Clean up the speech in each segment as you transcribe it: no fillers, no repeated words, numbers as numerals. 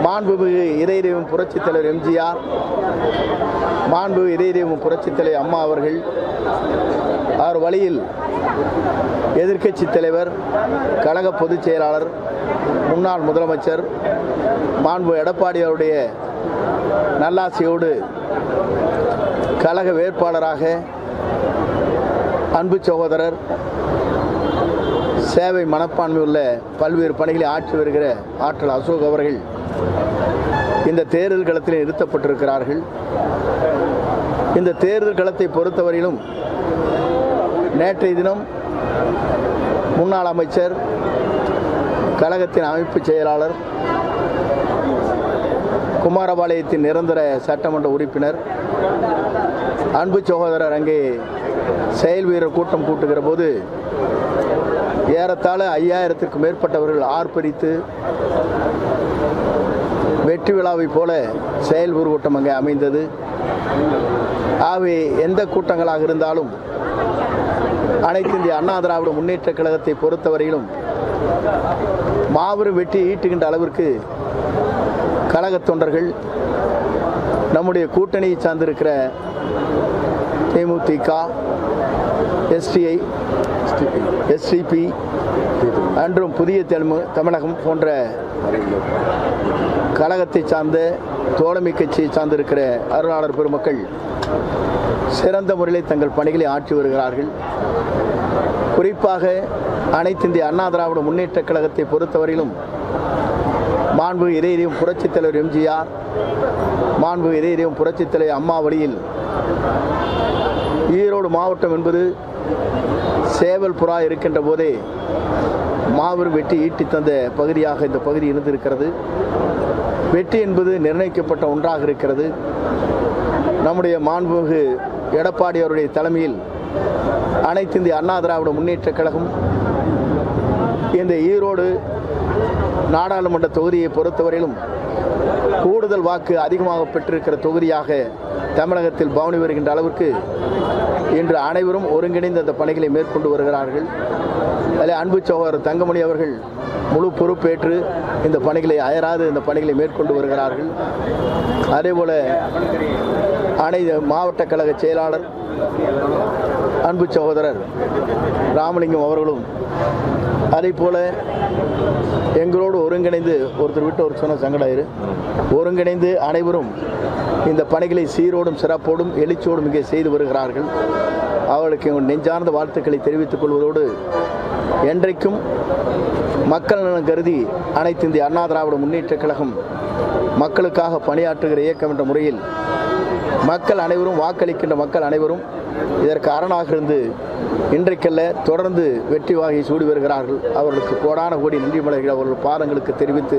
மாண்புமிகு இதயம் புரட்சித் தலைவர் எம்ஜிஆர், மாண்புமிகு இதயம் புரட்சித் தலைவர் அம்மா அவர்கள், அவர் வழியில் எதிர்க்கட்சி தலைவர், கழக பொதுச் செயலாளர், முன்னாள் முதலமைச்சர் மாண்பு எடப்பாடி அவருடைய நல்லாசியோடு கழக வேட்பாளராக அன்பு சகோதரர், சேவை மனப்பான்மை உள்ள பல்வேறு பணிகளை ஆற்றி வருகிற ஆற்றல் அசோக் அவர்கள் இந்த தேர்தல் களத்தில் நிறுத்தப்பட்டிருக்கிறார்கள். இந்த தேர்தல் களத்தை பொறுத்தவரையிலும் நேற்றைய தினம் முன்னாள் அமைச்சர், கழகத்தின் அமைப்பு செயலாளர், குமாரபாளையத்தின் நிரந்தர சட்டமன்ற உறுப்பினர் அன்பு சகோதரர் அங்கே செயல் வீரர் கூட்டம் கூட்டுகிற போது ஏறத்தாழ 5000க்கும் மேற்பட்டவர்கள் ஆர்ப்பரித்து வெற்றி விழாவை போல செயல் வீரர் கூட்டம் அங்கே அமைந்தது. ஆகவே எந்த கூட்டங்களாக இருந்தாலும் அனைத்து இந்திய அண்ணா திராவிட முன்னேற்ற கழகத்தை பொறுத்தவரையிலும் மாபெரும் வெற்றி ஈட்டுகின்ற அளவிற்கு கழக தொண்டர்கள், நம்முடைய கூட்டணியை சார்ந்திருக்கிற தேமுதிக, எஸ்டிஐ, எஸ்டிபி அன்றும் புதிய தமிழகம் போன்ற கழகத்தை சார்ந்த தோழமை கட்சியை சார்ந்திருக்கிற அருளாளர் பெருமக்கள் சிறந்த முறையில் தங்கள் பணிகளை ஆற்றி வருகிறார்கள். குறிப்பாக அனைத்து இந்திய அண்ணா திராவிட முன்னேற்ற கழகத்தை பொறுத்தவரையிலும் மாண்புமிகு இதயம் புரட்சித் தலைவர் எம்ஜிஆர், மாண்புமிகு இதயம் புரட்சித் தலைவர் அம்மா வழியில் ஈரோடு மாவட்டம் என்பது சேவல் புறா இருக்கின்ற போதே மாபெரும் வெற்றி ஈட்டி தந்த பகுதியாக இந்த பகுதி இருந்திருக்கிறது. வெற்றி என்பது நிர்ணயிக்கப்பட்ட ஒன்றாக இருக்கிறது. நம்முடைய மாண்புமிகு எடப்பாடி அவருடைய தலைமையில் அனைத்து இந்திய அண்ணா திராவிட முன்னேற்ற கழகம் இந்த ஈரோடு நாடாளுமன்ற தொகுதியை பொறுத்தவரையிலும் கூடுதல் வாக்கு அதிகமாக பெற்றிருக்கிற தொகுதியாக தமிழகத்தில் பவனி வருகின்ற அளவிற்கு இன்று அனைவரும் ஒருங்கிணைந்து அந்த பணிகளை மேற்கொண்டு வருகிறார்கள். அதில் அன்பு சகோதரர் தங்கமணி அவர்கள் முழு பொறுப்பேற்று இந்த பணிகளை அயராது இந்த பணிகளை மேற்கொண்டு வருகிறார்கள். அதேபோல அனைத்து மாவட்ட கழக செயலாளர் அன்பு சகோதரர் ராமலிங்கம் அவர்களும் அதே போல எங்களோடு ஒருங்கிணைந்து, ஒருத்தர் விட்டு ஒரு சொன்ன சங்கடாயிரு, ஒருங்கிணைந்து அனைவரும் இந்த பணிகளை சீரோடும் சிறப்போடும் எழுச்சியோடும் இங்கே செய்து வருகிறார்கள். அவர்களுக்கு நெஞ்சார்ந்த வாழ்த்துக்களை தெரிவித்துக் கொள்வதோடு, என்றைக்கும் மக்கள் நலன் கருதி அனைத்து இந்திய அண்ணா திராவிட முன்னேற்ற கழகம் மக்களுக்காக பணியாற்றுகிற இயக்கம் என்ற முறையில் மக்கள் அனைவரும், வாக்களிக்கின்ற மக்கள் அனைவரும் இதற்கு அரணாக இருந்து இன்றைக்கல்ல தொடர்ந்து வெற்றி வாகை சூடி வருகிறார்கள். அவர்களுக்கு கோடான கோடி நன்றி மலர்கள் அவர்கள் பாதங்களுக்கு தெரிவித்து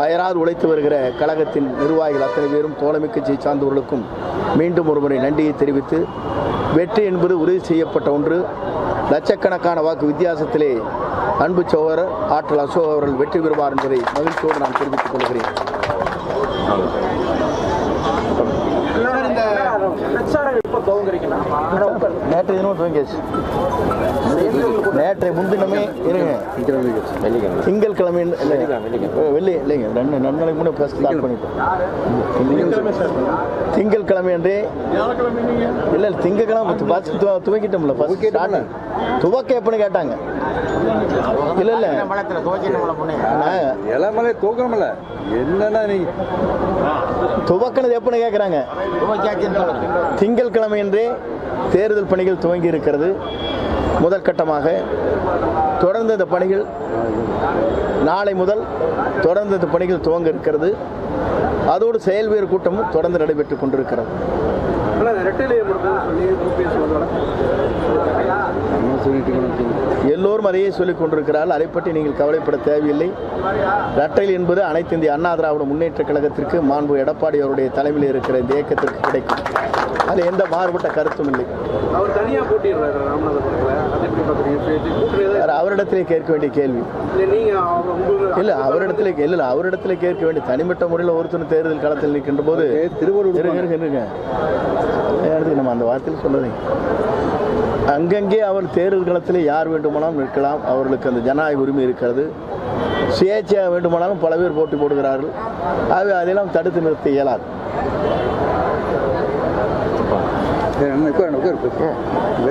அயராது உழைத்து வருகிற கழகத்தின் நிர்வாகிகள் அத்தனை பேரும், தோழமை கட்சியை சார்ந்தவர்களுக்கும் மீண்டும் ஒருமுறை நன்றியை தெரிவித்து, வெற்றி என்பது உறுதி செய்யப்பட்ட ஒன்று. லட்சக்கணக்கான வாக்கு வித்தியாசத்திலே அன்பு சகோதரர் ஆற்றல் அசோக் அவர்கள் வெற்றி பெறுவார் என்பதை மகிழ்ச்சியோடு நான் தெரிவித்துக் கொள்கிறேன். நேற்று தினமும் துவங்கியாச்சு. நேற்றை முன்தினமே இருங்க, திங்கட்கிழமை வெள்ளி இல்லைங்க, 2 நாளைக்கு முன்னே ஸ்டார்ட் பண்ணிட்டோம். திங்கட்கிழமை அன்றே இல்லை, திங்கட்கிழமை துவக்கிட்டோம்ல. துவக்க எப்படின்னு கேட்டாங்க. இல்லை இல்லை இளமலை தூக்கமில்ல, என்னன்னா நீ துவக்கினது எப்படின்னு கேட்குறாங்க. திங்கட்கிழமை என்றே தேர்தல் பணிகள் துவங்கி இருக்கிறது. முதல் கட்டமாக தொடர்ந்து இந்த பணிகள் நாளை முதல் தொடர்ந்து இந்த பணிகள் துவங்க இருக்கிறது. அதோடு செயல் வீரர் கூட்டமும் தொடர்ந்து நடைபெற்றுக் கொண்டிருக்கிறது. எல்லோரும் அதையே சொல்லிக் கொண்டிருக்கிறார்கள். அதை பற்றி நீங்கள் கவலைப்பட தேவையில்லை. இரட்டையில் என்பது அனைத்து இந்திய அண்ணா திராவிட முன்னேற்ற கழகத்திற்கு, மாண்பு எடப்பாடி அவருடைய தலைமையில் இருக்கிற இந்த இயக்கத்திற்கு கிடைக்கும். அதில் எந்த மாறுபட்ட கருத்தும் இல்லை. அவரிடத்திலே கேட்க வேண்டிய கேள்வி இல்லை, அவரிடத்திலே கேட்க வேண்டிய தனிப்பட்ட முறையில் ஒருத்தர் தேர்தல் களத்தில் நிற்கின்ற போது நம்ம அந்த வார்த்தையில் சொல்லுறீங்க. அங்கங்கே அவர் தேர்தல் களத்தில் யார் வேண்டுமானாலும் நிற்கலாம். அவர்களுக்கு அந்த ஜனநாயக உரிமை இருக்கிறது. சுயேட்சையாக வேண்டுமானாலும் பல பேர் போட்டி போடுகிறார்கள். ஆகவே அதெல்லாம் தடுத்து நிறுத்த இயலாது. உட்கார்